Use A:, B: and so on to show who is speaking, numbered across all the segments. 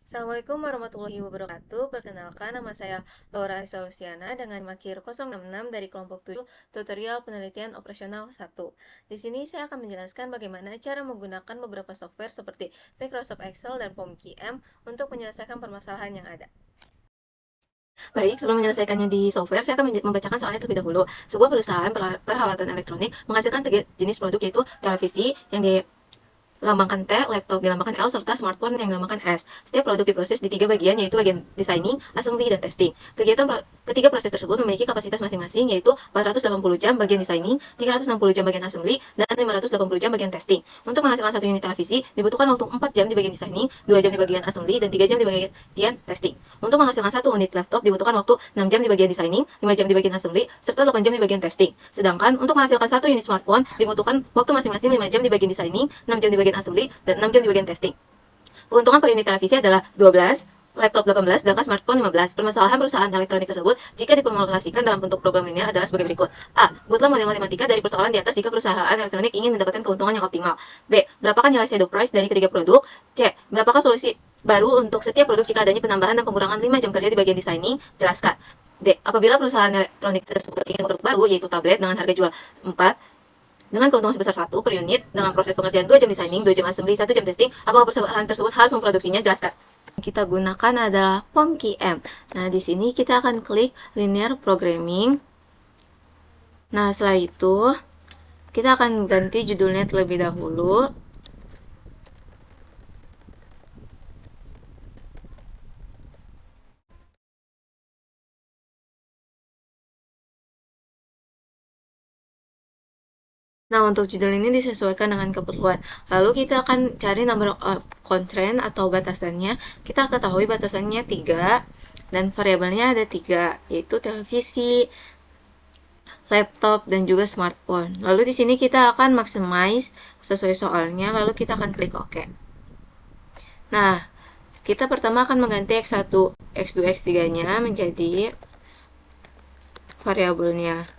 A: Assalamualaikum warahmatullahi wabarakatuh. Perkenalkan, nama saya Laura Solusiana dengan makir 066 dari kelompok 7 tutorial penelitian operasional 1. Di sini saya akan menjelaskan bagaimana cara menggunakan beberapa software seperti Microsoft Excel dan POMQM untuk menyelesaikan permasalahan yang ada. Baik, sebelum menyelesaikannya di software, saya akan membacakan soalnya terlebih dahulu. Sebuah perusahaan peralatan elektronik menghasilkan tiga jenis produk, yaitu televisi yang dilambangkan T, laptop dilambangkan L, serta smartphone yang dilambangkan S. Setiap produk diproses di tiga bagian, yaitu bagian designing, assembly, dan testing. Ketiga proses tersebut memiliki kapasitas masing-masing, yaitu 480 jam bagian designing, 360 jam bagian assembly, dan 580 jam bagian testing. Untuk menghasilkan satu unit televisi, dibutuhkan waktu 4 jam di bagian designing, 2 jam di bagian assembly, dan 3 jam di bagian testing. Untuk menghasilkan satu unit laptop, dibutuhkan waktu 6 jam di bagian designing, 5 jam di bagian assembly, serta 8 jam di bagian testing. Sedangkan untuk menghasilkan satu unit smartphone, dibutuhkan waktu masing-masing 5 jam di bagian designing, 6 jam di bagian assembly, dan 6 jam di bagian testing. Keuntungan per unit televisi adalah 12, laptop 18, sedangkan smartphone 15. Permasalahan perusahaan elektronik tersebut jika diformulasikan dalam bentuk program linear adalah sebagai berikut. A. Buatlah model matematika dari persoalan di atas jika perusahaan elektronik ingin mendapatkan keuntungan yang optimal. B. Berapakah nilai shadow price dari ketiga produk? C. Berapakah solusi baru untuk setiap produk jika adanya penambahan dan pengurangan 5 jam kerja di bagian designing? Jelaskan. D. Apabila perusahaan elektronik tersebut ingin produk baru, yaitu tablet dengan harga jual 4, dengan keuntungan sebesar 1 per unit, dengan proses pengerjaan 2 jam designing, 2 jam assembly, 1 jam testing, apakah perusahaan tersebut harus memproduksinya? Jelaskan. Kita gunakan adalah POMQM. Nah, di sini kita akan klik linear programming. Nah, setelah itu kita akan ganti judulnya terlebih dahulu. Nah, untuk judul ini disesuaikan dengan keperluan. Lalu kita akan cari number of constraint atau batasannya. Kita ketahui batasannya 3 dan variabelnya ada 3, yaitu televisi, laptop, dan juga smartphone. Lalu di sini kita akan maximize sesuai soalnya, lalu kita akan klik OK. Nah, kita pertama akan mengganti X1, X2, X3-nya menjadi variabelnya.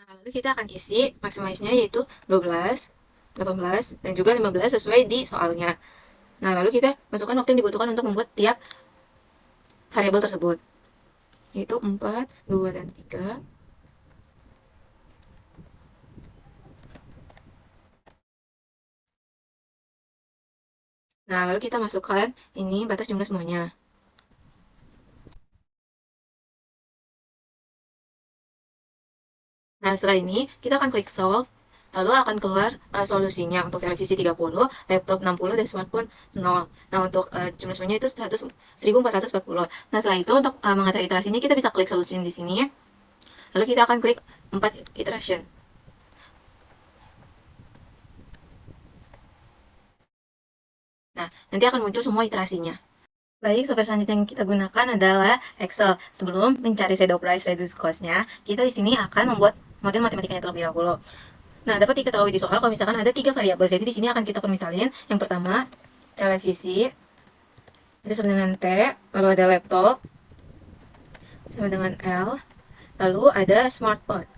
A: Nah, lalu kita akan isi maximize-nya, yaitu 12, 18, dan juga 15 sesuai di soalnya. Nah, lalu kita masukkan waktu yang dibutuhkan untuk membuat tiap variabel tersebut, yaitu 4, 2, dan 3. Nah, lalu kita masukkan ini batas jumlah semuanya. Nah, setelah ini kita akan klik solve. Lalu akan keluar solusinya untuk televisi 30, laptop 60, dan smartphone 0. Nah, untuk jumlah semuanya itu 1440. Nah, setelah itu untuk mengetahui iterasinya kita bisa klik solusi di sini. Lalu kita akan klik 4 iteration. Nah, nanti akan muncul semua iterasinya. Baik, software selanjutnya yang kita gunakan adalah Excel. Sebelum mencari shadow price reduce cost-nya, kita di sini akan membuat model matematikanya terlebih dahulu. Nah, dapat diketahui di soal kalau misalkan ada 3 variabel. Jadi di sini akan kita permisalin. Yang pertama, televisi itu sama dengan T, lalu ada laptop sama dengan L, lalu ada smartphone.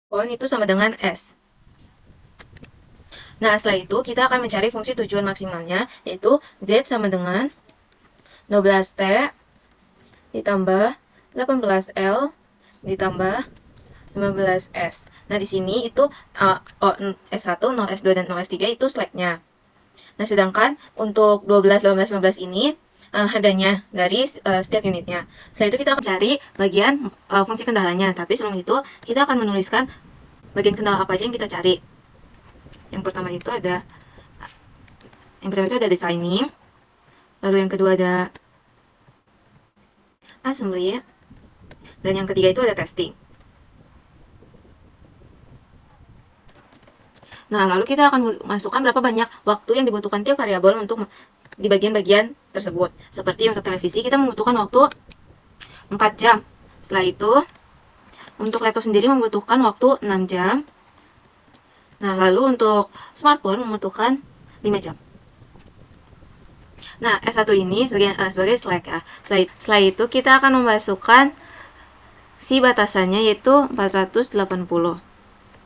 A: Phone itu sama dengan S. Nah, setelah itu kita akan mencari fungsi tujuan maksimalnya, yaitu Z sama dengan 12T ditambah 18L ditambah 15S. Nah, di sini itu S1, 0, S2, dan 0, S3 itu slide-nya. Nah, sedangkan untuk 12, 18, 15 ini harganya dari setiap unitnya. Setelah itu kita akan cari bagian fungsi kendalanya. Tapi sebelum itu, kita akan menuliskan bagian kendala apa aja yang kita cari. Yang pertama itu ada designing. Lalu yang kedua ada assembly. Dan yang ketiga itu ada testing. Nah, lalu kita akan masukkan berapa banyak waktu yang dibutuhkan tiap variabel untuk di bagian-bagian tersebut. Seperti untuk televisi, kita membutuhkan waktu 4 jam Setelah itu, untuk laptop sendiri membutuhkan waktu 6 jam. Nah, lalu untuk smartphone membutuhkan 5 jam. Nah, S1 ini sebagai Slack ya. Setelah itu kita akan memasukkan si batasannya yaitu 480.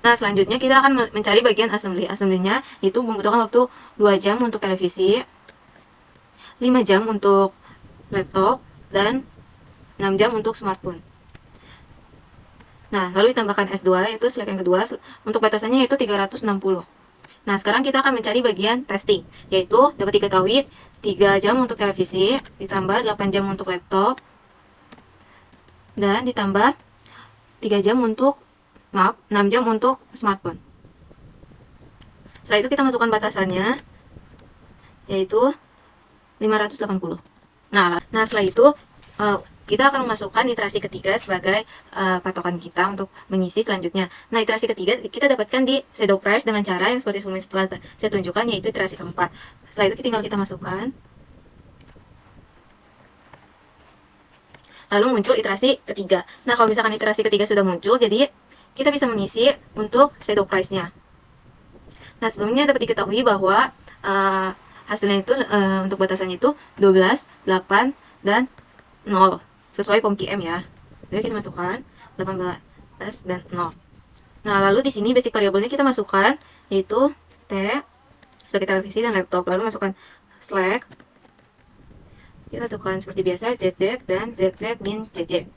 A: Nah, selanjutnya kita akan mencari bagian assembly. Assembly-nya itu membutuhkan waktu 2 jam untuk televisi, 5 jam untuk laptop, dan 6 jam untuk smartphone. Nah, lalu ditambahkan S2, yaitu Slack yang kedua, untuk batasannya yaitu 360. Nah, sekarang kita akan mencari bagian testing, yaitu dapat diketahui 3 jam untuk televisi, ditambah 8 jam untuk laptop, dan ditambah 6 jam untuk smartphone. Setelah itu kita masukkan batasannya, yaitu 580. Nah, setelah itu kita akan memasukkan iterasi ketiga sebagai patokan kita untuk mengisi selanjutnya. Nah, iterasi ketiga kita dapatkan di shadow price dengan cara yang seperti sebelumnya setelah saya tunjukkan, yaitu iterasi keempat. Setelah itu tinggal kita masukkan. Lalu muncul iterasi ketiga. Nah, kalau misalkan iterasi ketiga sudah muncul, jadi kita bisa mengisi untuk shadow price-nya. Nah, sebelumnya dapat diketahui bahwa hasilnya itu untuk batasannya itu 12, 8, dan 0 sesuai POM-QM ya. Jadi kita masukkan 18 dan 0. Nah, lalu di sini basic variabelnya kita masukkan yaitu T sebagai televisi dan laptop. Lalu masukkan Slack. Kita masukkan seperti biasa ZZ dan ZZ min JJ.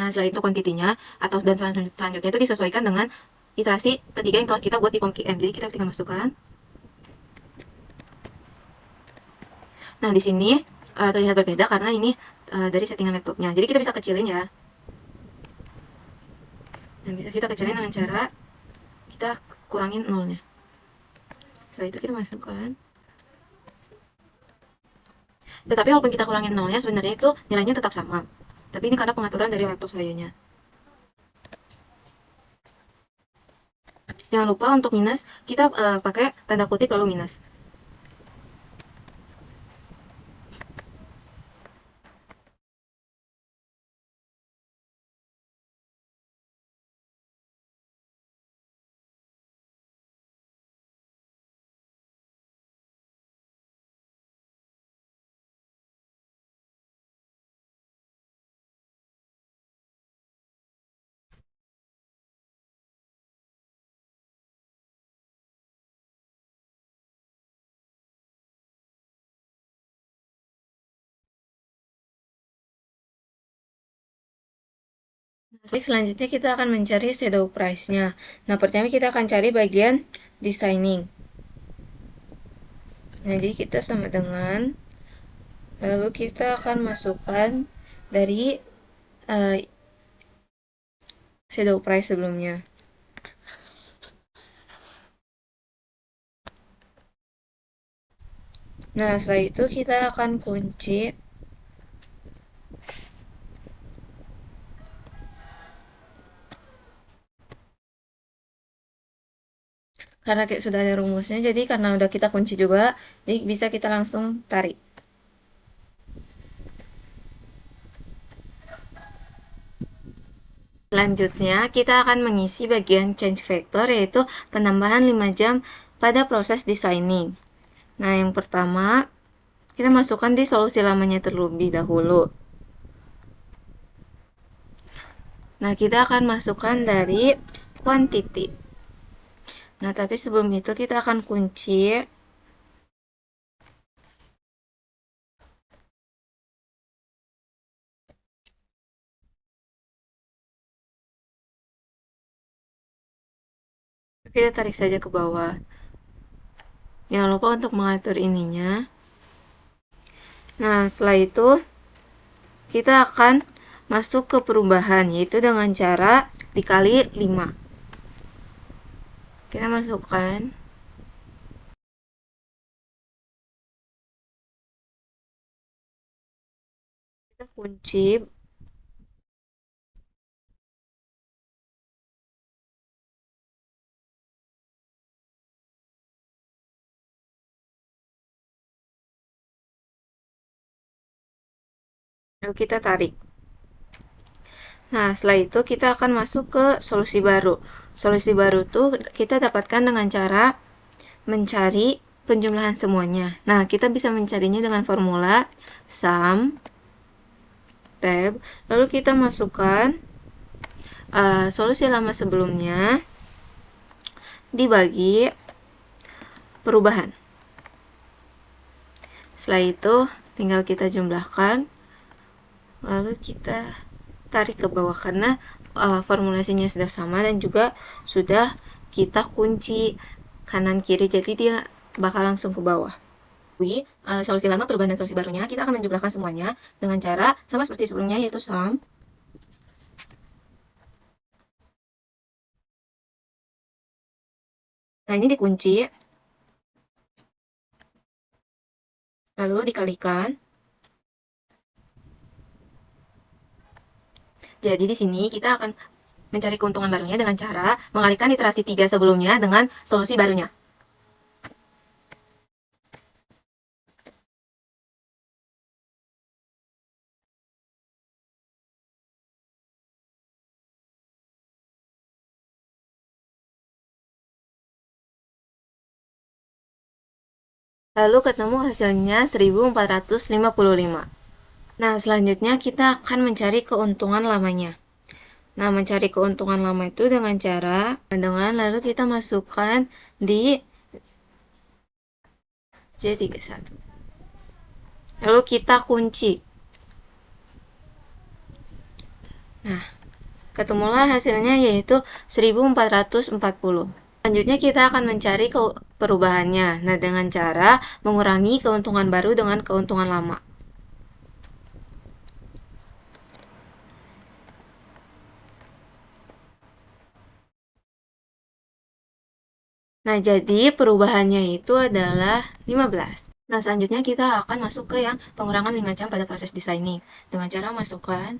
A: Nah, setelah itu kuantitinya atau dan selanjutnya itu disesuaikan dengan iterasi ketiga yang telah kita buat di POM-QM. Jadi kita tinggal masukkan. Nah, di sini terlihat berbeda karena ini dari settingan laptopnya. Jadi kita bisa kecilin ya. Nah, bisa kita kecilin dengan cara kita kurangin nolnya. Setelah itu kita masukkan. Tetapi walaupun kita kurangin nolnya, sebenarnya itu nilainya tetap sama. Tapi ini karena pengaturan dari laptop sayanya. Jangan lupa untuk minus, kita pakai tanda kutip lalu minus. Baik, selanjutnya kita akan mencari shadow price-nya. Nah, pertama kita akan cari bagian designing. Nah, jadi kita sama dengan, lalu kita akan masukkan dari shadow price sebelumnya. Nah, setelah itu kita akan kunci. Karena kayak sudah ada rumusnya, jadi karena udah kita kunci juga, jadi bisa kita langsung tarik. Selanjutnya, kita akan mengisi bagian change factor, yaitu penambahan 5 jam pada proses designing. Nah, yang pertama, kita masukkan di solusi lamanya terlebih dahulu. Nah, kita akan masukkan dari quantity. Nah, tapi sebelum itu kita akan kunci. Kita tarik saja ke bawah. Jangan lupa untuk mengatur ininya. Nah, setelah itu kita akan masuk ke perubahan, yaitu dengan cara dikali 5. Kita masukkan. Kita kunci. Lalu kita tarik. Nah, setelah itu kita akan masuk ke solusi baru. Solusi baru tuh kita dapatkan dengan cara mencari penjumlahan semuanya. Nah, kita bisa mencarinya dengan formula sum tab, lalu kita masukkan solusi lama sebelumnya dibagi perubahan. Setelah itu tinggal kita jumlahkan, lalu kita tarik ke bawah karena formulasinya sudah sama dan juga sudah kita kunci kanan kiri, jadi dia bakal langsung ke bawah. Solusi lama, perubahan, dan solusi barunya kita akan menjumlahkan semuanya dengan cara sama seperti sebelumnya, yaitu sum. Nah, ini dikunci, lalu dikalikan. Jadi di sini kita akan mencari keuntungan barunya dengan cara mengalihkan iterasi 3 sebelumnya dengan solusi barunya. Lalu ketemu hasilnya 1455. Nah, selanjutnya kita akan mencari keuntungan lamanya. Nah, mencari keuntungan lama itu dengan cara lalu kita masukkan di J31. Lalu kita kunci. Nah, ketemulah hasilnya yaitu 1440. Selanjutnya kita akan mencari perubahannya. Nah, dengan cara mengurangi keuntungan baru dengan keuntungan lama. Nah, jadi perubahannya itu adalah 15. Nah, selanjutnya kita akan masuk ke yang pengurangan 5 jam pada proses designing. Dengan cara masukkan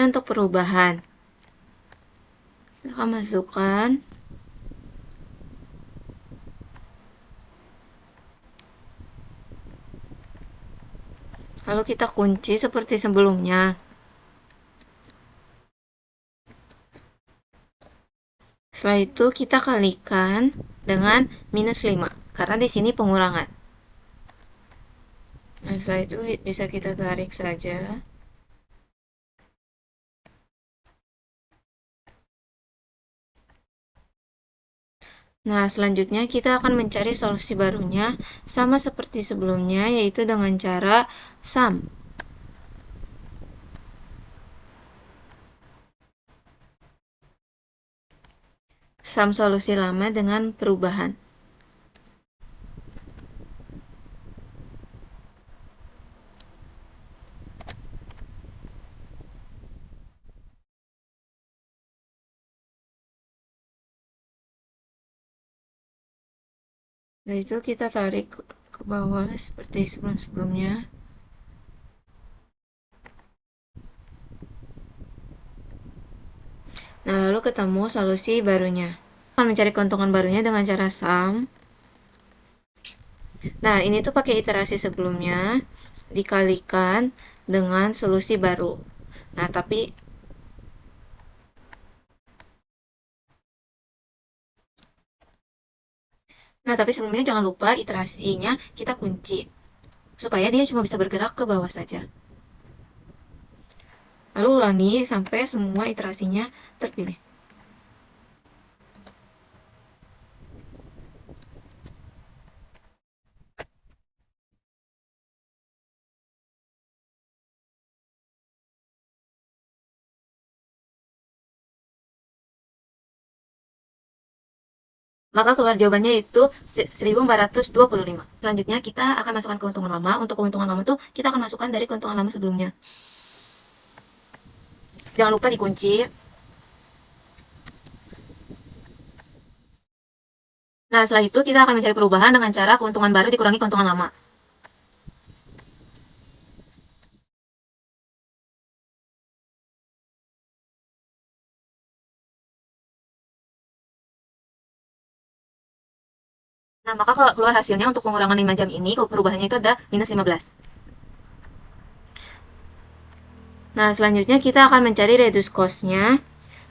A: untuk perubahan. Kita masukkan. Lalu kita kunci seperti sebelumnya. Setelah itu kita kalikan dengan minus 5, karena di sini pengurangan. Nah, setelah itu bisa kita tarik saja. Nah, selanjutnya kita akan mencari solusi barunya sama seperti sebelumnya, yaitu dengan cara sum. Sum solusi lama dengan perubahan. Nah, itu kita tarik ke bawah seperti sebelum-sebelumnya. Nah, lalu ketemu solusi barunya. Akan mencari keuntungan barunya dengan cara sum. Nah, ini tuh pakai iterasi sebelumnya dikalikan dengan solusi baru. Nah, tapi sebelumnya jangan lupa iterasinya kita kunci supaya dia cuma bisa bergerak ke bawah saja. Lalu ulangi sampai semua iterasinya terpilih. Maka keluar jawabannya itu 1425. Selanjutnya kita akan masukkan keuntungan lama. Untuk keuntungan lama tuh kita akan masukkan dari keuntungan lama sebelumnya. Jangan lupa dikunci. Nah, setelah itu kita akan mencari perubahan dengan cara keuntungan baru dikurangi keuntungan lama. Nah, maka kalau keluar hasilnya untuk pengurangan 5 jam ini, perubahannya itu ada minus 15. Nah, selanjutnya kita akan mencari reduce cost-nya.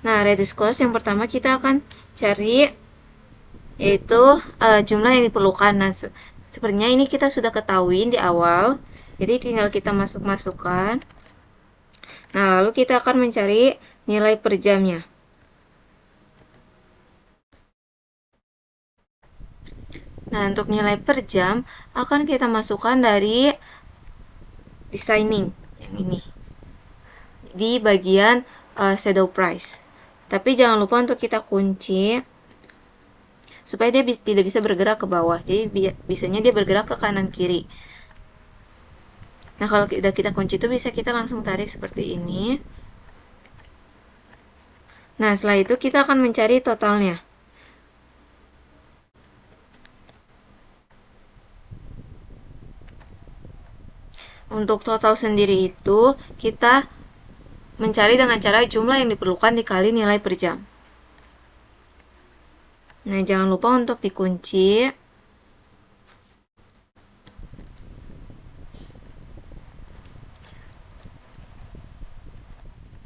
A: Nah, reduce cost yang pertama kita akan cari yaitu jumlah yang diperlukan. Nah, sepertinya ini kita sudah ketahui di awal. Jadi tinggal kita masukkan. Nah, lalu kita akan mencari nilai per jamnya. Nah, untuk nilai per jam akan kita masukkan dari designing yang ini di bagian shadow price. Tapi jangan lupa untuk kita kunci supaya dia tidak bisa bergerak ke bawah. Jadi bisanya dia bergerak ke kanan kiri. Nah, kalau kita kunci itu bisa kita langsung tarik seperti ini. Nah, setelah itu kita akan mencari totalnya. Untuk total sendiri itu kita mencari dengan cara jumlah yang diperlukan dikali nilai per jam. Nah, jangan lupa untuk dikunci.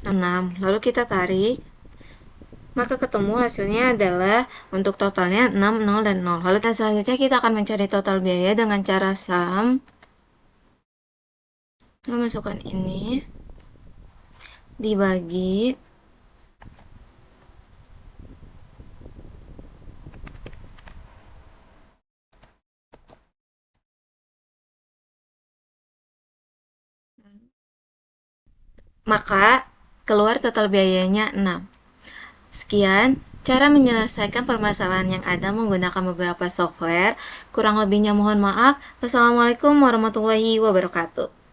A: 6. Lalu kita tarik. Maka ketemu hasilnya adalah untuk totalnya 6, 0, dan 0. Lalu selanjutnya kita akan mencari total biaya dengan cara sum. Kita masukkan ini dibagi maka keluar total biayanya 6. Sekian cara menyelesaikan permasalahan yang ada menggunakan beberapa software. Kurang lebihnya mohon maaf. Wassalamualaikum warahmatullahi wabarakatuh.